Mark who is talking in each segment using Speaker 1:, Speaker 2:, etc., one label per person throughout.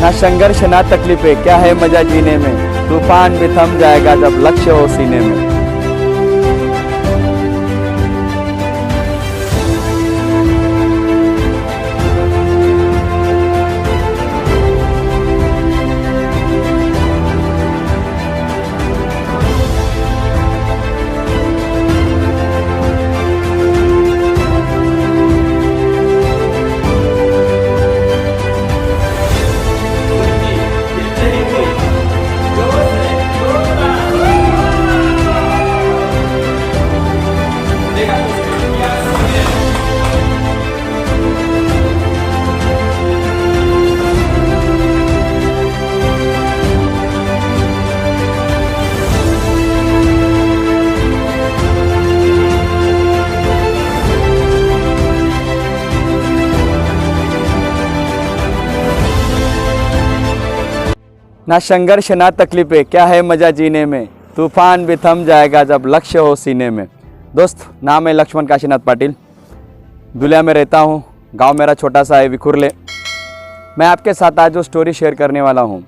Speaker 1: ना संघर्ष ना तकलीफें, क्या है मजा जीने में। तूफान भी थम जाएगा जब लक्ष्य हो सीने में। ना संघर्ष ना तकलीफें, क्या है मजा जीने में। तूफान भी थम जाएगा जब लक्ष्य हो सीने में। दोस्त, नाम है लक्ष्मण काशीनाथ पाटिल। दुलिया में रहता हूँ। गांव मेरा छोटा सा है विखुरले। मैं आपके साथ आज जो स्टोरी शेयर करने वाला हूँ,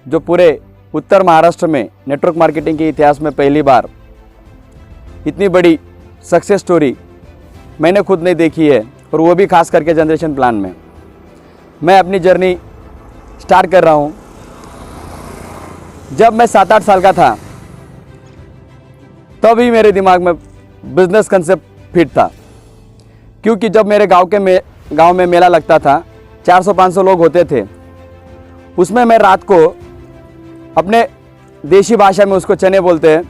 Speaker 1: जो पूरे उत्तर महाराष्ट्र में नेटवर्क मार्केटिंग के इतिहास में पहली बार इतनी बड़ी सक्सेस स्टोरी मैंने खुद नहीं देखी है, और वो भी खास करके जनरेशन प्लान में। मैं अपनी जर्नी स्टार्ट कर रहा हूँ। जब मैं 7-8 साल का था तभी मेरे दिमाग में बिजनेस कंसेप्ट फिट था, क्योंकि जब मेरे गांव में मेला लगता था, 400-500 लोग होते थे। उसमें मैं रात को अपने देशी भाषा में उसको चने बोलते हैं,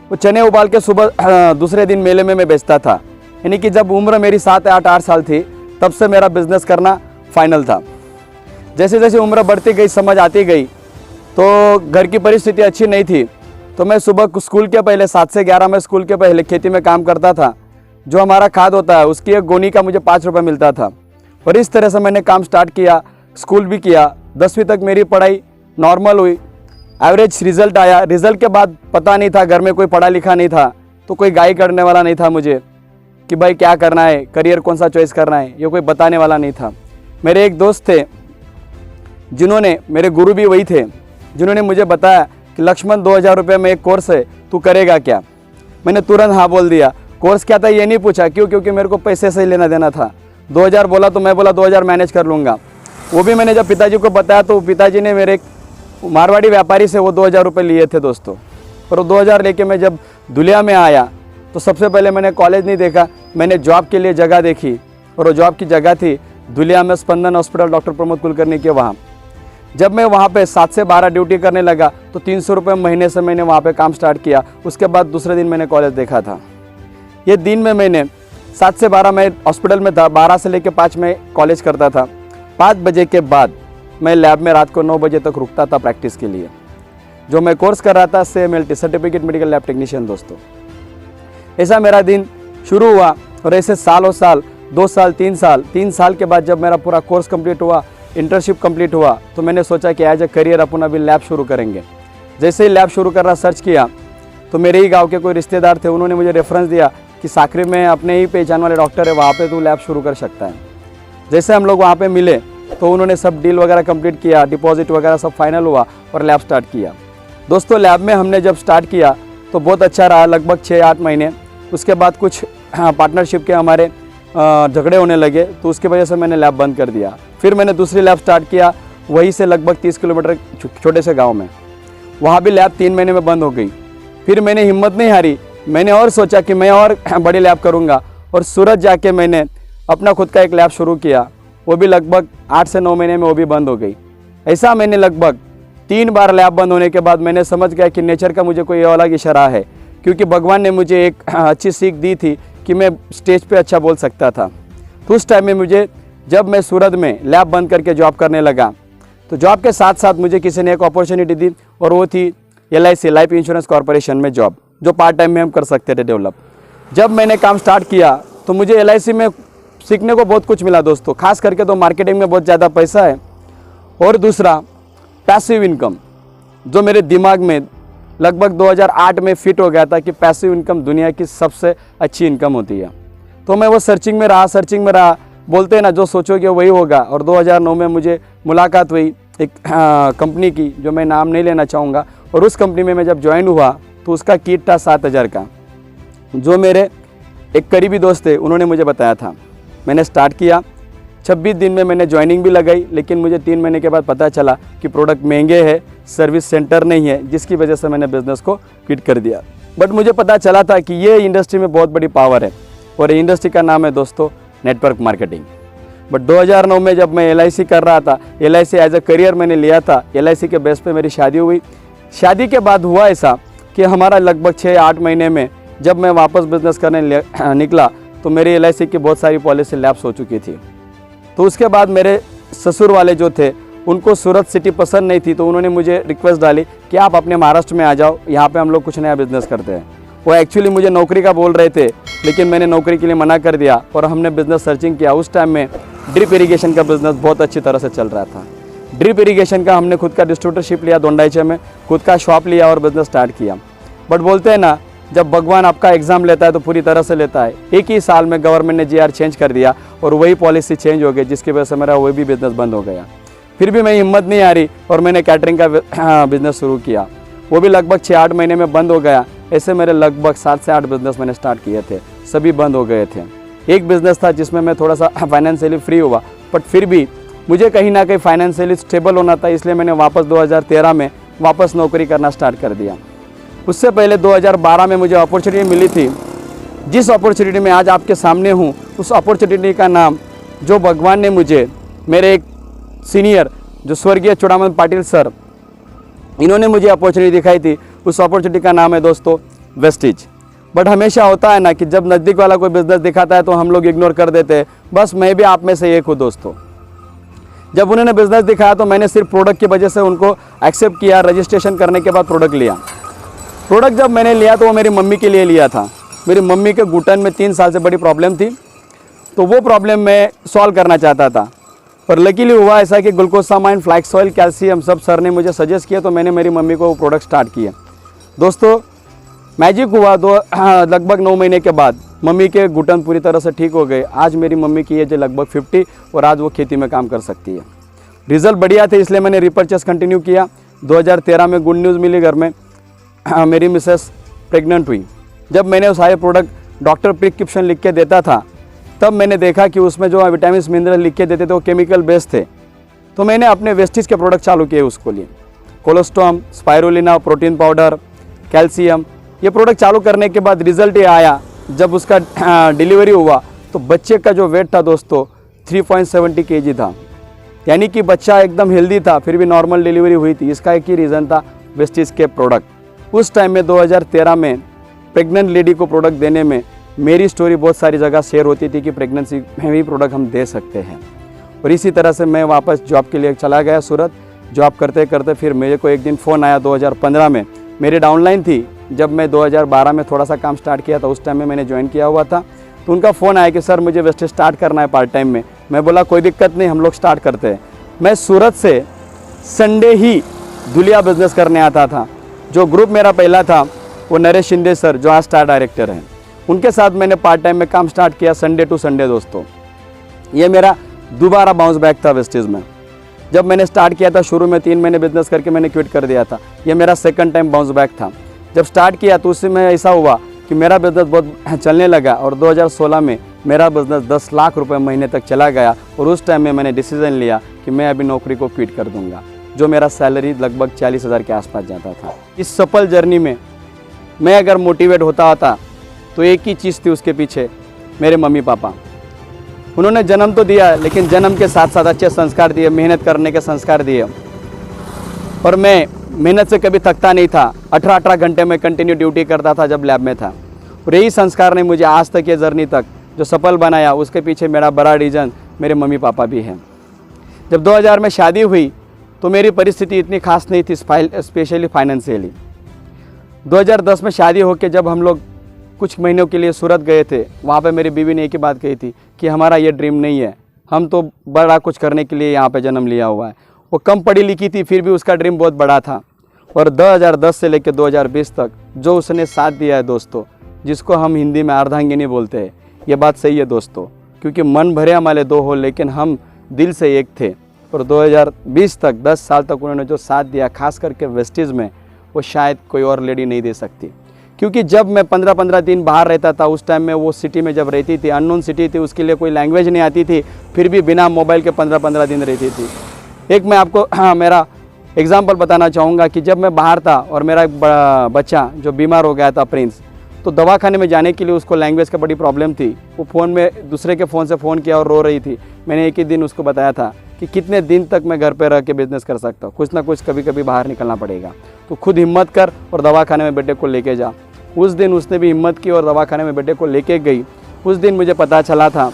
Speaker 1: वो चने उबाल के सुबह दूसरे दिन मेले में मैं बेचता था। यानी कि जब उम्र मेरी 7-8 साल थी तब से मेरा बिजनेस करना फाइनल था। जैसे जैसे उम्र बढ़ती गई, समझ आती गई, तो घर की परिस्थिति अच्छी नहीं थी, तो मैं सुबह स्कूल के पहले 7 से 11 में स्कूल के पहले खेती में काम करता था। जो हमारा खाद होता है उसकी एक गोनी का मुझे 5 रुपये मिलता था, और इस तरह से मैंने काम स्टार्ट किया। स्कूल भी किया। 10वीं तक मेरी पढ़ाई नॉर्मल हुई। एवरेज रिजल्ट आया। रिजल्ट के बाद पता नहीं था, घर में कोई पढ़ा लिखा नहीं था, तो कोई गाइड करने वाला नहीं था मुझे कि भाई क्या करना है, करियर कौन सा चॉइस करना है, ये कोई बताने वाला नहीं था। मेरे एक दोस्त थे जिन्होंने, मेरे गुरु भी वही थे, जिन्होंने मुझे बताया कि लक्ष्मण 2000 रुपये में एक कोर्स है, तू करेगा क्या। मैंने तुरंत हाँ बोल दिया। कोर्स क्या था ये नहीं पूछा, क्यों, क्योंकि मेरे को पैसे से ही लेना देना था। 2000 बोला तो मैं बोला 2000 मैनेज कर लूँगा। वो भी मैंने जब पिताजी को बताया तो पिताजी ने मेरे मारवाड़ी व्यापारी से वो 2000 रुपये लिए थे दोस्तों। और वो 2000 लेके मैं जब दुलिया में आया तो सबसे पहले मैंने कॉलेज नहीं देखा, मैंने जॉब के लिए जगह देखी, और वो जॉब की जगह थी दुलिया में स्पंदन हॉस्पिटल, डॉक्टर प्रमोद कुलकर्णी के वहाँ। जब मैं वहाँ पे 7 से 12 ड्यूटी करने लगा तो 300 रुपये महीने से मैंने वहाँ पे काम स्टार्ट किया। उसके बाद दूसरे दिन मैंने कॉलेज देखा था। ये दिन में मैंने 7 से 12 मैं हॉस्पिटल में था, 12 से लेकर 5 में कॉलेज करता था। 5 बजे के बाद मैं लैब में रात को 9 बजे तक रुकता था प्रैक्टिस के लिए। जो मैं कोर्स कर रहा था CMLT, certificate medical lab technician दोस्तों। ऐसा मेरा दिन शुरू हुआ, और ऐसे सालों साल, 2 साल, 3 साल, 3 साल के बाद जब मेरा पूरा कोर्स कंप्लीट हुआ, इंटर्नशिप कंप्लीट हुआ, तो मैंने सोचा कि एज ए करियर अपन अभी लैब शुरू करेंगे। जैसे ही लैब शुरू करना सर्च किया तो मेरे ही गांव के कोई रिश्तेदार थे, उन्होंने मुझे रेफरेंस दिया कि साकरी में अपने ही पहचान वाले डॉक्टर है, वहाँ पे तू लैब शुरू कर सकता है। जैसे हम लोग वहाँ पे मिले तो उन्होंने सब डील वगैरह कंप्लीट किया, डिपॉजिट वगैरह सब फाइनल हुआ और लैब स्टार्ट किया। दोस्तों, लैब में हमने जब स्टार्ट किया तो बहुत अच्छा रहा, लगभग 6-8 महीने। उसके बाद कुछ पार्टनरशिप के हमारे झगड़े होने लगे, तो उसकी वजह से मैंने लैब बंद कर दिया। फिर मैंने दूसरी लैब स्टार्ट किया, वहीं से लगभग 30 किलोमीटर छोटे से गांव में। वहाँ भी लैब 3 महीने में बंद हो गई। फिर मैंने हिम्मत नहीं हारी, मैंने और सोचा कि मैं और बड़ी लैब करूँगा, और सूरत जाके मैंने अपना खुद का एक लैब शुरू किया। वो भी लगभग 8 से 9 महीने में वो भी बंद हो गई। ऐसा मैंने लगभग 3 बार लैब बंद होने के बाद मैंने समझ गया कि नेचर का मुझे कोई अलग इशारा है, क्योंकि भगवान ने मुझे एक अच्छी सीख दी थी कि मैं स्टेज पे अच्छा बोल सकता था। तो उस टाइम में मुझे, जब मैं सूरत में लैब बंद करके जॉब करने लगा, तो जॉब के साथ साथ मुझे किसी ने एक अपॉर्चुनिटी दी, और वो थी LIC, लाइफ इंश्योरेंस कॉर्पोरेशन में जॉब, जो पार्ट टाइम में हम कर सकते थे डेवलप। जब मैंने काम स्टार्ट किया तो मुझे LIC में सीखने को बहुत कुछ मिला दोस्तों। खास करके तो मार्केटिंग में बहुत ज़्यादा पैसा है, और दूसरा पैसिव इनकम, जो मेरे दिमाग में लगभग 2008 में फिट हो गया था कि पैसिव इनकम दुनिया की सबसे अच्छी इनकम होती है। तो मैं वो सर्चिंग में रहा, बोलते हैं ना, जो सोचोगे वही होगा। और 2009 में मुझे मुलाकात हुई एक कंपनी की, जो मैं नाम नहीं लेना चाहूँगा, और उस कंपनी में मैं जब ज्वाइन हुआ तो उसका किट था 7,000 का, जो मेरे एक करीबी दोस्त थे उन्होंने मुझे बताया था। मैंने स्टार्ट किया, 26 दिन में मैंने ज्वाइनिंग भी लगाई, लेकिन मुझे 3 महीने के बाद पता चला कि प्रोडक्ट महंगे हैं, सर्विस सेंटर नहीं है, जिसकी वजह से मैंने बिज़नेस को क्विट कर दिया। बट मुझे पता चला था कि ये इंडस्ट्री में बहुत बड़ी पावर है, और ये इंडस्ट्री का नाम है दोस्तों नेटवर्क मार्केटिंग। बट 2009 में जब मैं LIC कर रहा था, LIC एज अ करियर मैंने लिया था, LIC के बेस पे मेरी शादी हुई। शादी के बाद हुआ ऐसा कि हमारा लगभग 6-8 महीने में जब मैं वापस बिज़नेस करने निकला तो मेरी LIC की बहुत सारी पॉलिसी लैप्स हो चुकी थी। तो उसके बाद मेरे ससुर वाले जो थे उनको सूरत सिटी पसंद नहीं थी, तो उन्होंने मुझे रिक्वेस्ट डाली कि आप अपने महाराष्ट्र में आ जाओ, यहाँ पे हम लोग कुछ नया बिज़नेस करते हैं। वो एक्चुअली मुझे नौकरी का बोल रहे थे, लेकिन मैंने नौकरी के लिए मना कर दिया और हमने बिज़नेस सर्चिंग किया। उस टाइम में ड्रिप इरीगेशन का बिज़नेस बहुत अच्छी तरह से चल रहा था। ड्रिप इरीगेशन का हमने खुद का डिस्ट्रीब्यूटरशिप लिया, दोंडाईचे में खुद का शॉप लिया और बिज़नेस स्टार्ट किया। बट बोलते हैं ना, जब भगवान आपका एग्ज़ाम लेता है तो पूरी तरह से लेता है। एक ही साल में गवर्नमेंट ने GR चेंज कर दिया और वही पॉलिसी चेंज हो गई, जिसकी वजह से मेरा वही भी बिज़नेस बंद हो गया। फिर भी मैं हिम्मत नहीं आ रही और मैंने कैटरिंग का बिज़नेस शुरू किया, वो भी लगभग 6-8 महीने में बंद हो गया। ऐसे मेरे लगभग 7 से 8 बिज़नेस मैंने स्टार्ट किए थे, सभी बंद हो गए थे। एक बिज़नेस था जिसमें मैं थोड़ा सा फाइनेंशियली फ्री हुआ, बट फिर भी मुझे कहीं ना कहीं फाइनेंशियली स्टेबल होना था, इसलिए मैंने वापस 2013 में वापस नौकरी करना स्टार्ट कर दिया। उससे पहले 2012 में मुझे अपॉर्चुनिटी मिली थी, जिस अपॉर्चुनिटी में आज आपके सामने हूँ, उस अपॉर्चुनिटी का नाम जो भगवान ने मुझे, मेरे एक सीनियर जो स्वर्गीय चुड़ामन पाटिल सर, इन्होंने मुझे अपॉर्चुनिटी दिखाई थी, उस अपॉर्चुनिटी का नाम है दोस्तों वेस्टिज। बट हमेशा होता है ना कि जब नज़दीक वाला कोई बिज़नेस दिखाता है तो हम लोग इग्नोर कर देते हैं। बस मैं भी आप में से एक हूँ दोस्तों। जब उन्होंने बिज़नेस दिखाया तो मैंने सिर्फ प्रोडक्ट की वजह से उनको एक्सेप्ट किया, रजिस्ट्रेशन करने के बाद प्रोडक्ट लिया। प्रोडक्ट जब मैंने लिया तो वो मेरी मम्मी के लिए लिया था। मेरी मम्मी के घुटन में 3 साल से बड़ी प्रॉब्लम थी, तो वो प्रॉब्लम मैं सॉल्व करना चाहता था। पर लकीली हुआ ऐसा कि ग्लूकोसामाइन, फ्लैक्स ऑयल, कैल्शियम सब सर ने मुझे सजेस्ट किया, तो मैंने मेरी मम्मी को वो प्रोडक्ट स्टार्ट किया। दोस्तों मैजिक हुआ, लगभग 9 महीने के बाद मम्मी के घुटन पूरी तरह से ठीक हो गए। आज मेरी मम्मी की एज है लगभग 50 और आज वो खेती में काम कर सकती है। रिजल्ट बढ़िया थे, इसलिए मैंने रिपर्चेस कंटिन्यू किया। 2013 में गुड न्यूज़ मिली घर में, मेरी मिसेस प्रेग्नेंट हुई। जब मैंने वो सारे प्रोडक्ट डॉक्टर प्रिस्क्रिप्शन लिख के देता था, तब मैंने देखा कि उसमें जो विटामिन मिनरल लिख के देते थे वो केमिकल बेस्ड थे। तो मैंने अपने वेस्टिज के प्रोडक्ट चालू किए उसको लिए, कोलोस्टॉम, स्पाइरुलिना, प्रोटीन पाउडर, कैल्शियम। ये प्रोडक्ट चालू करने के बाद रिजल्ट ये आया, जब उसका डिलीवरी हुआ तो बच्चे का जो वेट था दोस्तों 3.70 kg था, यानी कि बच्चा एकदम हेल्दी था, फिर भी नॉर्मल डिलीवरी हुई थी। इसका एक ही रीज़न था, वेस्टिज के प्रोडक्ट। उस टाइम में 2013 में प्रेग्नेंट लेडी को प्रोडक्ट देने में मेरी स्टोरी बहुत सारी जगह शेयर होती थी कि प्रेगनेंसी में भी प्रोडक्ट हम दे सकते हैं। और इसी तरह से मैं वापस जॉब के लिए चला गया सूरत। जॉब करते करते फिर मेरे को एक दिन फ़ोन आया 2015 में, मेरी डाउनलाइन थी। जब मैं 2012 में थोड़ा सा काम स्टार्ट किया था, उस टाइम में मैंने ज्वाइन किया हुआ था, तो उनका फ़ोन आया कि सर मुझे वेस्टेज स्टार्ट करना है पार्ट टाइम में। मैं बोला कोई दिक्कत नहीं, हम लोग स्टार्ट करते हैं। मैं सूरत से संडे ही धुलिया बिज़नेस करने आता था। जो ग्रुप मेरा पहला था वो नरेश शिंदे सर, जो आज स्टार डायरेक्टर हैं, उनके साथ मैंने पार्ट टाइम में काम स्टार्ट किया संडे टू संडे। दोस्तों ये मेरा दोबारा बाउंस बैक था वेस्टेज में। जब मैंने स्टार्ट किया था शुरू में 3 महीने बिजनेस करके मैंने क्विट कर दिया था। ये मेरा सेकंड टाइम बाउंस बैक था। जब स्टार्ट किया तो उससे में ऐसा हुआ कि मेरा बिज़नेस बहुत चलने लगा और 2016 में मेरा बिज़नेस 10 लाख रुपए महीने तक चला गया। और उस टाइम में मैंने डिसीजन लिया कि मैं अभी नौकरी को क्विट कर दूंगा, जो मेरा सैलरी लगभग 40,000 के आसपास जाता था। इस सफल जर्नी में मैं अगर मोटिवेट होता तो एक ही चीज़ थी उसके पीछे, मेरे मम्मी पापा। उन्होंने जन्म तो दिया, लेकिन जन्म के साथ साथ अच्छे संस्कार दिए, मेहनत करने के संस्कार दिए। और मैं मेहनत से कभी थकता नहीं था। 18 घंटे में कंटिन्यू ड्यूटी करता था जब लैब में था। और यही संस्कार ने मुझे आज तक ये जर्नी तक जो सफल बनाया, उसके पीछे मेरा बड़ा रीज़न मेरे मम्मी पापा भी हैं। जब 2000 में शादी हुई तो मेरी परिस्थिति इतनी खास नहीं थी, स्पेशली फाइनेंशियली। 2010 में शादी होकर जब हम लोग कुछ महीनों के लिए सूरत गए थे, वहाँ पे मेरी बीवी ने एक ही बात कही थी कि हमारा ये ड्रीम नहीं है, हम तो बड़ा कुछ करने के लिए यहाँ पे जन्म लिया हुआ है। वो कम पढ़ी लिखी थी, फिर भी उसका ड्रीम बहुत बड़ा था। और 2010 से लेकर 2020 तक जो उसने साथ दिया है दोस्तों, जिसको हम हिंदी में अर्धांगिनी बोलते हैं, ये बात सही है दोस्तों, क्योंकि मन भरे हमारे 2 हो लेकिन हम दिल से एक थे। और 2020 तक 10 साल तक उन्होंने जो साथ दिया, खास करके वेस्टीज़ में, वो शायद कोई और लेडी नहीं दे सकती। क्योंकि जब मैं 15-15 दिन बाहर रहता था, उस टाइम में वो सिटी में जब रहती थी, अननोन सिटी थी, उसके लिए कोई लैंग्वेज नहीं आती थी, फिर भी बिना मोबाइल के 15-15 दिन रहती थी। एक मैं आपको मेरा एग्जाम्पल बताना चाहूँगा कि जब मैं बाहर था और मेरा एक बच्चा जो बीमार हो गया था, प्रिंस, तो दवाखाने में जाने के लिए उसको लैंग्वेज का बड़ी प्रॉब्लम थी। वो फ़ोन में दूसरे के फ़ोन से फ़ोन किया और रो रही थी। मैंने एक ही दिन उसको बताया था कि कितने दिन तक मैं घर पे रह के बिज़नेस कर सकता हूँ, कुछ ना कुछ कभी कभी बाहर निकलना पड़ेगा, तो खुद हिम्मत कर और दवाखाने में बेटे को लेके जा। उस दिन उसने भी हिम्मत की और दवाखाने में बेटे को लेके गई। उस दिन मुझे पता चला था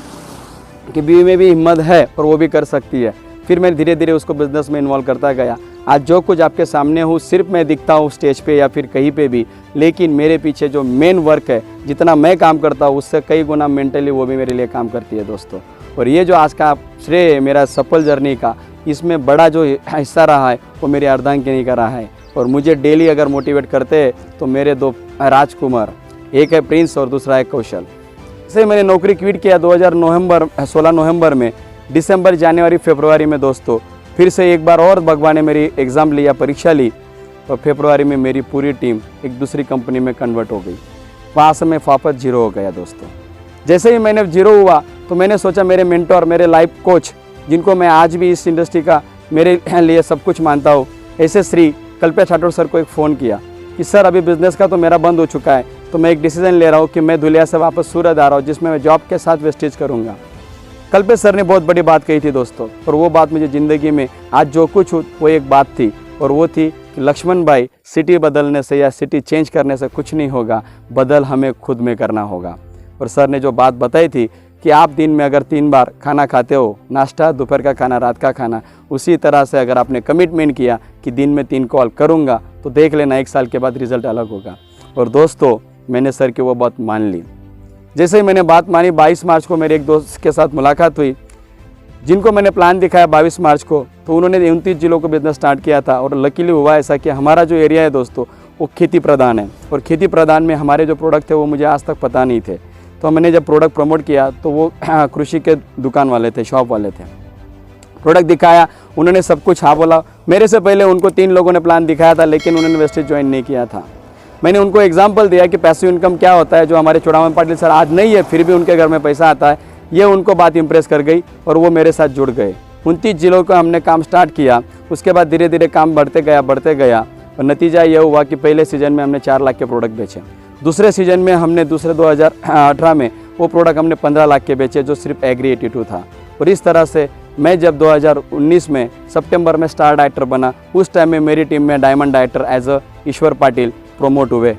Speaker 1: कि बीवी में भी हिम्मत है और वो भी कर सकती है। फिर मैं धीरे धीरे उसको बिज़नेस में इन्वॉल्व करता गया। आज जो कुछ आपके सामने हूँ, सिर्फ मैं दिखता हूँ स्टेज पे या फिर कहीं पे भी, लेकिन मेरे पीछे जो मेन वर्क है, जितना मैं काम करता हूँ उससे कई गुना मेंटली वो भी मेरे लिए काम करती है दोस्तों। और ये जो आज का श्रेय है मेरा सफल जर्नी का, इसमें बड़ा जो हिस्सा रहा है वो मेरी अर्धांगिनी का रहा है। और मुझे डेली अगर मोटिवेट करते हैं तो मेरे 2 राजकुमार, एक है प्रिंस और दूसरा है कौशल। इसे मैंने नौकरी क्विट किया 16 नवंबर में। दिसंबर, जनवरी, फरवरी में दोस्तों फिर से एक बार और भगवान ने मेरी एग्ज़ाम लिया, परीक्षा ली, और फरवरी में मेरी पूरी टीम एक दूसरी कंपनी में कन्वर्ट हो गई। वहाँ से मैं वापस जीरो हो गया दोस्तों। जैसे ही मैंने जीरो हुआ तो मैंने सोचा मेरे मेंटोर, मेरे लाइफ कोच, जिनको मैं आज भी इस इंडस्ट्री का मेरे लिए सब कुछ मानता हूँ, ऐसे श्री कल्पेश राठौर सर को एक फ़ोन किया कि सर अभी बिज़नेस का तो मेरा बंद हो चुका है, तो मैं एक डिसीजन ले रहा हूँ कि मैं धुलिया से वापस सूरत आ रहा हूँ, जिसमें मैं जॉब के साथ वेस्टेज करूँगा। कल्पेश सर ने बहुत बड़ी बात कही थी दोस्तों, और वो बात मुझे ज़िंदगी में आज जो कुछ हो वो एक बात थी, और वो थी कि लक्ष्मण भाई, सिटी बदलने से या सिटी चेंज करने से कुछ नहीं होगा, बदल हमें खुद में करना होगा। और सर ने जो बात बताई थी कि आप दिन में अगर 3 बार खाना खाते हो, नाश्ता, दोपहर का खाना, रात का खाना, उसी तरह से अगर आपने कमिटमेंट किया कि दिन में 3 कॉल करूँगा, तो देख लेना 1 साल के बाद रिजल्ट अलग होगा। और दोस्तों मैंने सर की वो बात मान ली। जैसे ही मैंने बात मानी, 22 मार्च को मेरे एक दोस्त के साथ मुलाकात हुई, जिनको मैंने प्लान दिखाया 22 मार्च को, तो उन्होंने 29 जिलों को बिजनेस स्टार्ट किया था। और लकीली हुआ ऐसा कि हमारा जो एरिया है दोस्तों वो खेती प्रधान है, और खेती प्रधान में हमारे जो प्रोडक्ट थे वो मुझे आज तक पता नहीं थे। तो मैंने जब प्रोडक्ट प्रमोट किया तो वो कृषि के दुकान वाले थे, शॉप वाले थे। प्रोडक्ट दिखाया, उन्होंने सब कुछ हाँ बोला। मेरे से पहले उनको 3 लोगों ने प्लान दिखाया था, लेकिन उन्होंने वेस्टेज ज्वाइन नहीं किया था। मैंने उनको एग्जाम्पल दिया कि पैसिव इनकम क्या होता है, जो हमारे चुड़ावन पाटिल सर आज नहीं है फिर भी उनके घर में पैसा आता है। ये उनको बात इंप्रेस कर गई और वो मेरे साथ जुड़ गए। 29 जिलों का हमने काम स्टार्ट किया। उसके बाद धीरे धीरे काम बढ़ते गया और नतीजा ये हुआ कि पहले सीजन में हमने 4 लाख के प्रोडक्ट बेचे। दूसरे सीजन में हमने 2018 में वो प्रोडक्ट हमने 15 लाख के बेचे, जो सिर्फ एग्री 82 था। और इस तरह से मैं जब 2019 में सितंबर में स्टार डायरेक्टर बना, उस टाइम में मेरी टीम में diamond director as a Ishwar Patil promote हुए।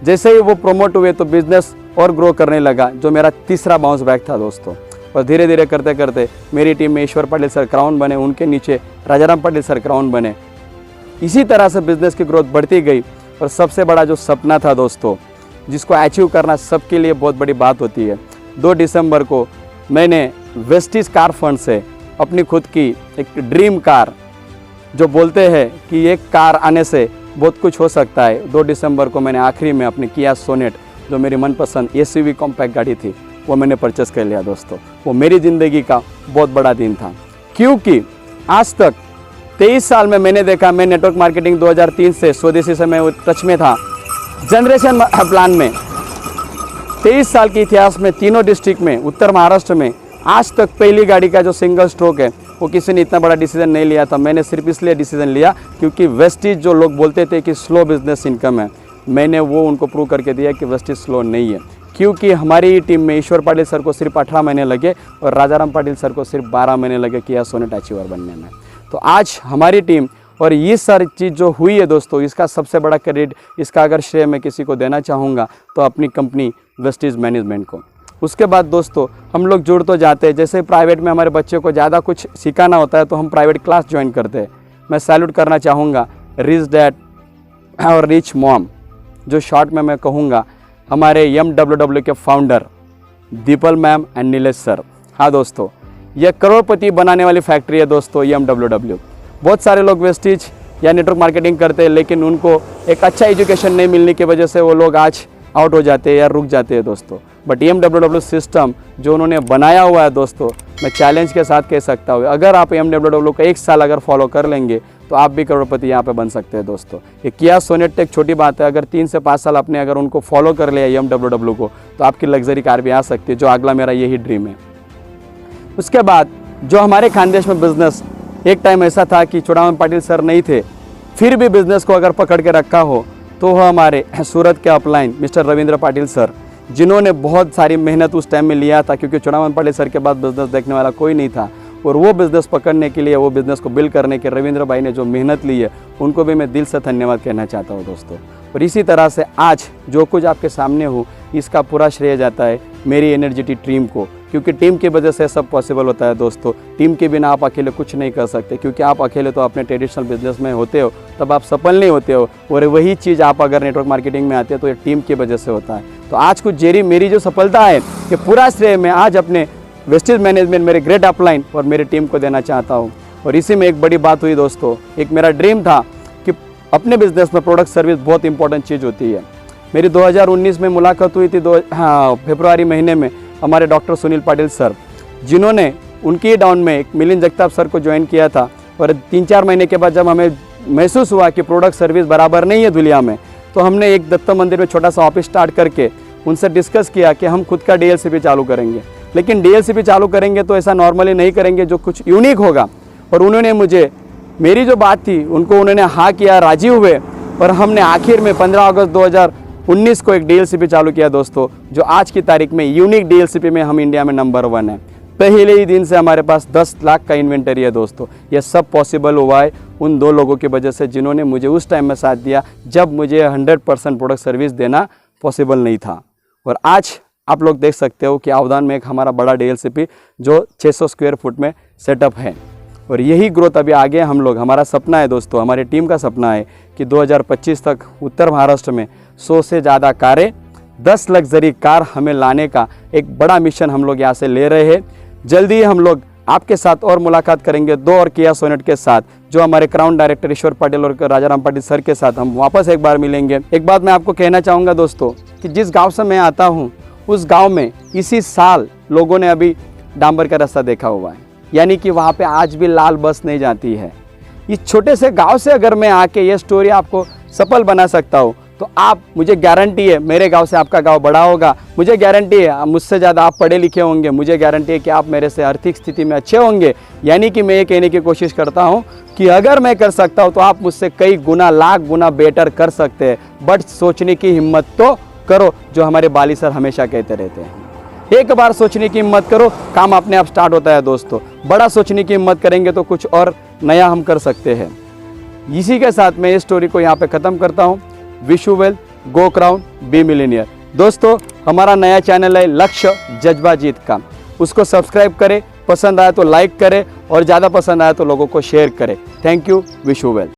Speaker 1: जैसे ही वो प्रमोट हुए तो बिजनेस और ग्रो करने लगा, जो मेरा तीसरा बाउंस बैक था दोस्तों। और धीरे धीरे करते करते मेरी टीम में ईश्वर पाटिल सर क्राउन बने, उनके नीचे राजाराम पाटिल सर क्राउन बने। इसी तरह से बिजनेस की ग्रोथ बढ़ती गई। और सबसे बड़ा जो सपना था दोस्तों, जिसको अचीव करना सबके लिए बहुत बड़ी बात होती है, 2 दिसंबर को मैंने वेस्टीज कार फंड से अपनी खुद की एक ड्रीम कार, जो बोलते हैं कि एक कार आने से बहुत कुछ हो सकता है, 2 दिसंबर को मैंने आखिरी में अपनी किया सोनेट, जो मेरी मनपसंद एसयूवी कॉम्पैक्ट गाड़ी थी, वो मैंने परचेस कर लिया दोस्तों। वो मेरी ज़िंदगी का बहुत बड़ा दिन था, क्योंकि आज तक 23 साल में मैंने देखा, मैं नेटवर्क मार्केटिंग 2003 से स्वदेशी से मैं टच में था। जनरेशन प्लान में 23 साल के इतिहास में तीनों डिस्ट्रिक्ट में, उत्तर महाराष्ट्र में आज तक पहली गाड़ी का जो सिंगल स्ट्रोक है, वो किसी ने इतना बड़ा डिसीजन नहीं लिया था। मैंने सिर्फ इसलिए डिसीजन लिया क्योंकि वेस्टीज जो लोग बोलते थे कि स्लो बिजनेस इनकम है, मैंने वो उनको प्रूव करके दिया कि वेस्टीज स्लो नहीं है। क्योंकि हमारी टीम में ईश्वर पाटिल सर को सिर्फ 18 महीने लगे और राजाराम पाटिल सर को सिर्फ 12 महीने लगे किया सोनेट अचीवर बनने में। तो आज हमारी टीम और ये सारी चीज़ जो हुई है दोस्तों, इसका सबसे बड़ा क्रेडिट, इसका अगर श्रेय मैं किसी को देना चाहूँगा तो अपनी कंपनी वेस्टीज मैनेजमेंट को। उसके बाद दोस्तों हम लोग जुड़ तो जाते हैं, जैसे प्राइवेट में हमारे बच्चे को ज़्यादा कुछ सिखाना होता है तो हम प्राइवेट क्लास ज्वाइन करते हैं। मैं सैल्यूट करना चाहूँगा रिच डैड और रिच मॉम, जो शॉर्ट में मैं कहूँगा हमारे MWW के founder the people ma'am and Nilesh sir. हाँ दोस्तों, यह करोड़पति बनाने वाली फैक्ट्री है दोस्तों MWW। बहुत सारे लोग वेस्टीज या नेटवर्क मार्केटिंग करते हैं, लेकिन उनको एक अच्छा एजुकेशन नहीं मिलने की वजह से वो लोग आज आउट हो जाते हैं या रुक जाते हैं दोस्तों। बट MWW सिस्टम जो उन्होंने बनाया हुआ है दोस्तों, मैं चैलेंज के साथ कह सकता हूँ, अगर आप BMW को 1 साल अगर फॉलो कर लेंगे तो आप भी करोड़पति यहाँ पे बन सकते हैं दोस्तों। ये किया सोनेट एक छोटी बात है, अगर 3 से 5 साल आपने अगर उनको फॉलो कर लिया BMW को, तो आपकी लग्जरी कार भी आ सकती है, जो अगला मेरा यही ड्रीम है। उसके बाद जो हमारे खानदेश में बिज़नेस, एक टाइम ऐसा था कि चूड़ामन पाटिल सर नहीं थे, फिर भी बिज़नेस को अगर पकड़ के रखा हो तो वो हमारे सूरत के upline mister Ravindra Patil sir, जिन्होंने बहुत सारी मेहनत उस टाइम में लिया था, क्योंकि चूड़ामन पाटिल सर के बाद बिज़नेस देखने वाला कोई नहीं था, और वो बिज़नेस पकड़ने के लिए, वो बिज़नेस को बिल्ड करने के रविंद्र भाई ने जो मेहनत ली है, उनको भी मैं दिल से धन्यवाद कहना चाहता हूँ दोस्तों। और इसी तरह से आज जो कुछ आपके सामने हूँ, इसका पूरा श्रेय जाता है मेरी एनर्जेटिक टीम को, क्योंकि टीम की वजह से सब पॉसिबल होता है दोस्तों। टीम के बिना आप अकेले कुछ नहीं कर सकते, क्योंकि आप अकेले तो अपने ट्रेडिशनल बिजनेस में होते हो तब आप सफल नहीं होते हो, और वही चीज़ आप अगर नेटवर्क मार्केटिंग में आते हो तो ये टीम की वजह से होता है। तो आज कुछ मेरी जो सफलता है, ये पूरा श्रेय मैं आज अपने वेस्टेज मैनेजमेंट, मेरे ग्रेट अपलाइन और मेरी टीम को देना चाहता हूँ। और इसी में एक बड़ी बात हुई दोस्तों, एक मेरा ड्रीम था कि अपने बिजनेस में प्रोडक्ट सर्विस बहुत इंपॉर्टेंट चीज़ होती है। मेरी 2019 में मुलाकात हुई थी, फरवरी महीने में, हमारे डॉक्टर सुनील पाटिल सर, जिन्होंने उनकी डाउन में एक मिलिंद जगताप सर को ज्वाइन किया था। और 3-4 महीने के बाद जब हमें महसूस हुआ कि प्रोडक्ट सर्विस बराबर नहीं है दुनिया में, तो हमने एक दत्त मंदिर में छोटा सा ऑफिस स्टार्ट करके उनसे डिस्कस किया कि हम खुद का DLCP चालू करेंगे। लेकिन DLCP चालू करेंगे तो ऐसा नॉर्मली नहीं करेंगे, जो कुछ यूनिक होगा। और उन्होंने मुझे, मेरी जो बात थी उनको उन्होंने हाँ किया, राजी हुए, और हमने आखिर में 15 अगस्त 2019 को एक DLCP चालू किया दोस्तों, जो आज की तारीख में यूनिक DLCP में हम इंडिया में नंबर 1 है। पहले ही दिन से हमारे पास 10 लाख का इन्वेंटरी है दोस्तों। यह सब पॉसिबल हुआ है उन 2 लोगों की वजह से, जिन्होंने मुझे उस टाइम में साथ दिया जब मुझे 100% प्रोडक्ट सर्विस देना पॉसिबल नहीं था। और आज आप लोग देख सकते हो कि आवधान में एक हमारा बड़ा DLCP जो 600 स्क्वायर फुट में सेटअप है। और यही ग्रोथ अभी आगे हम लोग, हमारा सपना है दोस्तों, हमारी टीम का सपना है कि 2025 तक उत्तर महाराष्ट्र में 100 से ज़्यादा कारें, 10 लग्जरी कार हमें लाने का एक बड़ा मिशन हम लोग यहाँ से ले रहे हैं। जल्दी ही हम लोग आपके साथ और मुलाकात करेंगे 2 और किया सोनेट के साथ, जो हमारे क्राउन डायरेक्टर ईश्वर पाटिल और राजाराम पाटिल सर के साथ हम वापस एक बार मिलेंगे। एक बात मैं आपको कहना चाहूँगा दोस्तों, कि जिस गाँव से मैं आता हूँ उस गांव में इसी साल लोगों ने अभी डांबर का रास्ता देखा हुआ है, यानी कि वहाँ पे आज भी लाल बस नहीं जाती है। इस छोटे से गांव से अगर मैं आके ये स्टोरी आपको सफल बना सकता हूँ, तो आप, मुझे गारंटी है मेरे गांव से आपका गांव बड़ा होगा, मुझे गारंटी है मुझसे ज़्यादा आप पढ़े लिखे होंगे, मुझे गारंटी है कि आप मेरे से आर्थिक स्थिति में अच्छे होंगे। यानी कि मैं ये कहने की कोशिश करता हूँ कि अगर मैं कर सकता हूँ तो आप मुझसे कई गुना, लाख गुना बेटर कर सकते हैं। बट सोचने की हिम्मत तो करो, जो हमारे बाली सर हमेशा कहते रहते हैं। एक बार सोचने की हिम्मत करो, काम अपने आप स्टार्ट होता है दोस्तों। बड़ा सोचने की हिम्मत करेंगे तो कुछ और नया हम कर सकते हैं। इसी के साथ मैं इस स्टोरी को यहाँ पे ख़त्म करता हूँ। Wish you well, go crown, be millionaire. दोस्तों, हमारा नया चैनल है लक्ष्य जज्बा जीत का, उसको सब्सक्राइब करें, पसंद आया तो लाइक करें, और ज़्यादा पसंद आया तो लोगों को शेयर करें। Thank you, wish you well.